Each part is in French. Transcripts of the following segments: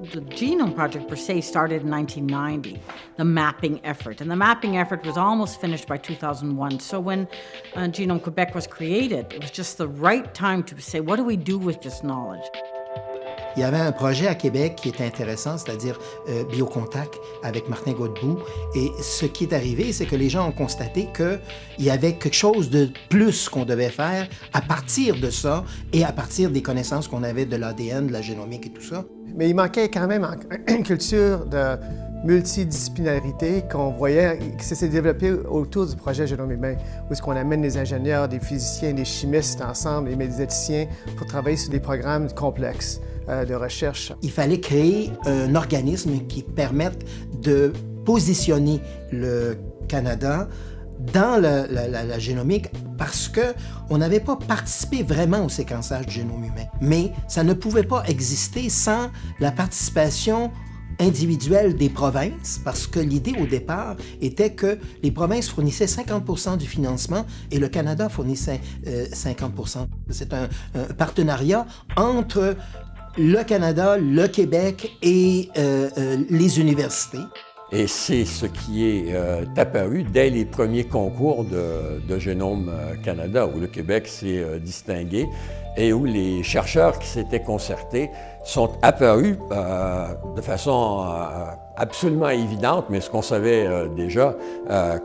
The Genome Project per se started in 1990, the mapping effort. And the mapping effort was almost finished by 2001. So when Genome Quebec was created, it was just the right time to say, what do we do with this knowledge? Il y avait un projet à Québec qui était intéressant, c'est-à-dire Biocontact avec Martin Godbout. Et ce qui est arrivé, c'est que les gens ont constaté qu'il y avait quelque chose de plus qu'on devait faire à partir de ça et à partir des connaissances qu'on avait de l'ADN, de la génomique et tout ça. Mais il manquait quand même une culture de multidisciplinarité qu'on voyait, qui s'est développée autour du projet Génome humain, où est-ce qu'on amène des ingénieurs, des physiciens, des chimistes ensemble, des médiciticiens pour travailler sur des programmes complexes de recherche. Il fallait créer un organisme qui permette de positionner le Canada dans la génomique parce qu'on n'avait pas participé vraiment au séquençage du génome humain. Mais ça ne pouvait pas exister sans la participation individuelle des provinces, parce que l'idée au départ était que les provinces fournissaient 50% du financement et le Canada fournissait 50%. C'est un partenariat entre le Canada, le Québec et les universités. Et c'est ce qui est apparu dès les premiers concours de Génome Canada, où le Québec s'est distingué et où les chercheurs qui s'étaient concertés sont apparus de façon absolument évidente, mais ce qu'on savait déjà,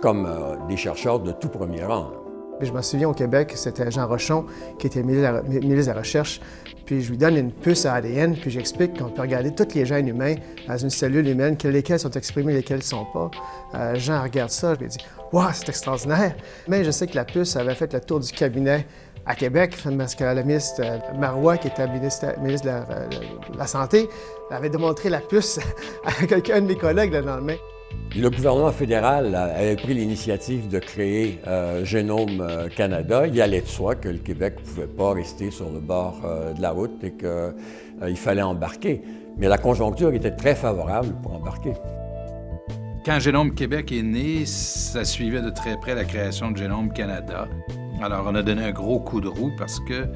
comme des chercheurs de tout premier rang. Je me souviens au Québec, c'était Jean Rochon qui était ministre de la Recherche, puis je lui donne une puce à ADN, puis j'explique qu'on peut regarder tous les gènes humains dans une cellule humaine, lesquels sont exprimés, lesquels ne sont pas. Jean regarde ça, je lui dis « Wow, c'est extraordinaire! » Mais je sais que la puce avait fait le tour du cabinet à Québec, parce que la ministre Marois, qui était ministre de la Santé, avait démontré la puce à quelqu'un de mes collègues le lendemain. Le gouvernement fédéral avait pris l'initiative de créer Génome Canada. Il allait de soi que le Québec ne pouvait pas rester sur le bord de la route et qu'il fallait embarquer. Mais la conjoncture était très favorable pour embarquer. Quand Génome Québec est né, ça suivait de très près la création de Génome Canada. Alors, on a donné un gros coup de roue parce que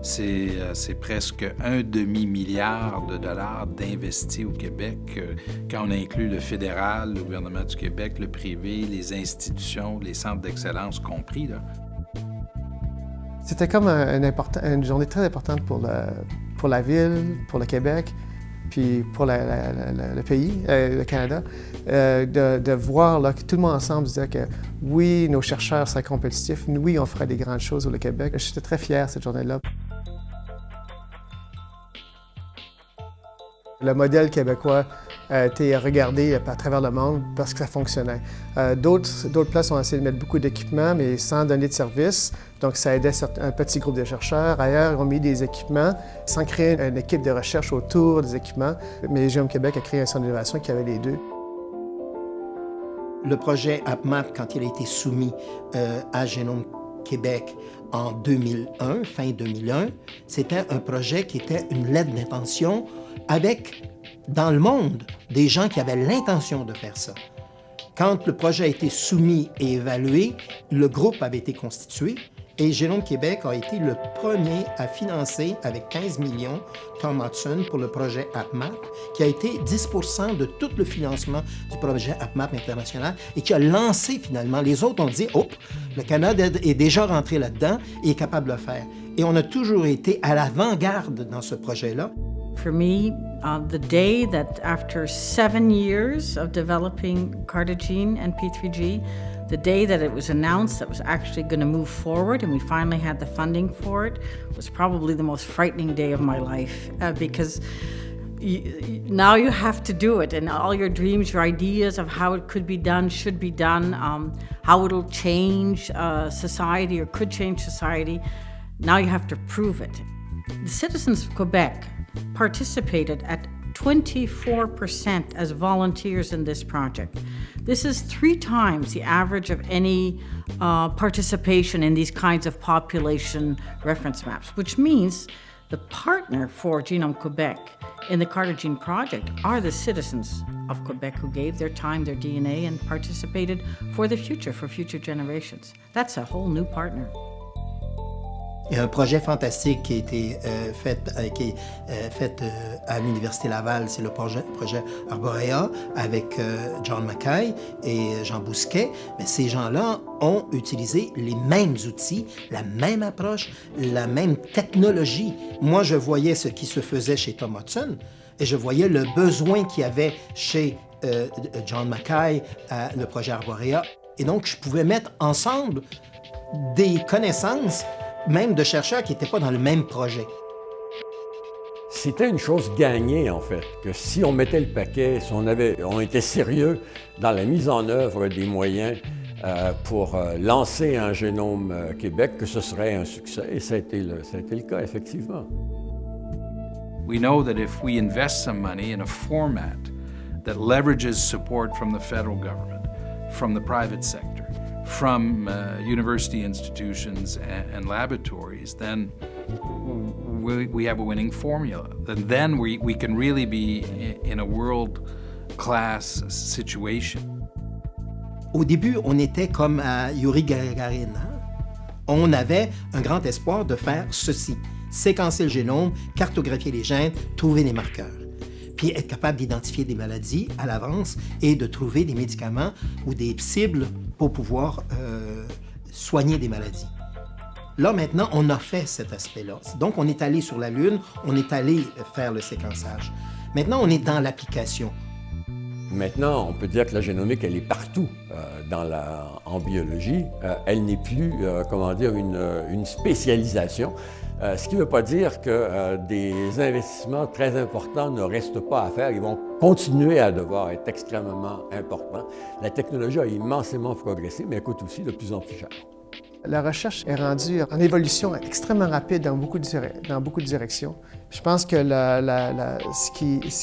c'est presque un demi-milliard de dollars d'investis au Québec, quand on inclut le fédéral, le gouvernement du Québec, le privé, les institutions, les centres d'excellence compris, là. C'était comme une journée très importante pour la ville, pour le Québec, puis pour le pays, le Canada, de voir là, que tout le monde ensemble disait que oui, nos chercheurs seraient compétitifs, oui, on ferait des grandes choses au Québec. J'étais très fier cette journée-là. Le modèle québécois a été regardé à travers le monde parce que ça fonctionnait. D'autres places ont essayé de mettre beaucoup d'équipements, mais sans donner de service. Donc, ça aidait un petit groupe de chercheurs. Ailleurs, ils ont mis des équipements sans créer une équipe de recherche autour des équipements. Mais Génome Québec a créé un centre d'innovation qui avait les deux. Le projet AppMap, quand il a été soumis à Génome Québec en 2001, fin 2001, c'était un projet qui était une lettre d'intention avec, dans le monde, des gens qui avaient l'intention de faire ça. Quand le projet a été soumis et évalué, le groupe avait été constitué et Génome Québec a été le premier à financer, avec 15 millions, Tom Hudson pour le projet AppMap, qui a été 10% de tout le financement du projet AppMap international et qui a lancé finalement. Les autres ont dit « Oh, le Canada est déjà rentré là-dedans et est capable de le faire ». Et on a toujours été à l'avant-garde dans ce projet-là. For me, the day that after 7 years of developing Cartagene and P3G, the day that it was announced that it was actually going to move forward and we finally had the funding for it was probably the most frightening day of my life because now you have to do it, and all your dreams, your ideas of how it could be done, should be done, how it'll change society or could change society, now you have to prove it. The citizens of Quebec participated at 24% as volunteers in this project. This is 3 times the average of any participation in these kinds of population reference maps, which means the partner for Genome Quebec in the Cartagene project are the citizens of Quebec who gave their time, their DNA, and participated for the future, for future generations. That's a whole new partner. Il y a un projet fantastique qui a été fait à l'Université Laval, c'est le projet Arborea avec John Mackay et Jean Bousquet. Mais ces gens-là ont utilisé les mêmes outils, la même approche, la même technologie. Moi, je voyais ce qui se faisait chez Tom Hudson et je voyais le besoin qu'il y avait chez John Mackay, le projet Arborea. Et donc, je pouvais mettre ensemble des connaissances, même de chercheurs qui n'étaient pas dans le même projet. C'était une chose gagnée, en fait, que si on mettait le paquet, si on était sérieux dans la mise en œuvre des moyens pour lancer un génome Québec, que ce serait un succès. Et ça a été le cas, effectivement. We know that if we invest some money in a format that leverages support from the federal government, from the private sector, from university institutions and laboratories, then we have a winning formula. And then we can really be in a world-class situation. Au début, on était comme à Yuri Gagarin. On avait un grand espoir de faire ceci: séquencer le génome, cartographier les gènes, trouver des marqueurs, puis être capable d'identifier des maladies à l'avance et de trouver des médicaments ou des cibles pour pouvoir soigner des maladies. Là, maintenant, on a fait cet aspect-là. Donc, on est allé sur la Lune, on est allé faire le séquençage. Maintenant, on est dans l'application. Maintenant, on peut dire que la génomique, elle est partout en biologie. Elle n'est plus, une spécialisation. Ce qui ne veut pas dire que des investissements très importants ne restent pas à faire. Ils vont continuer à devoir être extrêmement importants. La technologie a immensément progressé, mais elle coûte aussi de plus en plus cher. La recherche est rendue en évolution extrêmement rapide dans beaucoup de directions. Je pense que ce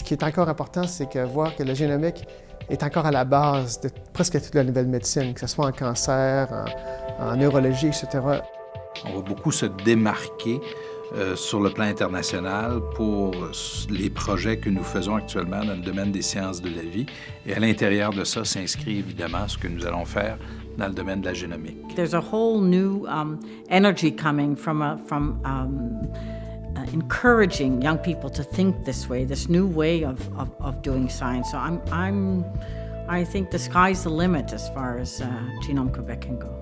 qui est encore important, c'est que voir que la génomique est encore à la base de presque toute la nouvelle médecine, que ce soit en cancer, en neurologie, etc. On va beaucoup se démarquer sur le plan international pour les projets que nous faisons actuellement dans le domaine des sciences de la vie. Et à l'intérieur de ça s'inscrit évidemment ce que nous allons faire dans le domaine de la génomique. There's a whole new energy coming from encouraging young people to think this way, this new way of doing science. So I think the sky's the limit as far as Genome Quebec can go.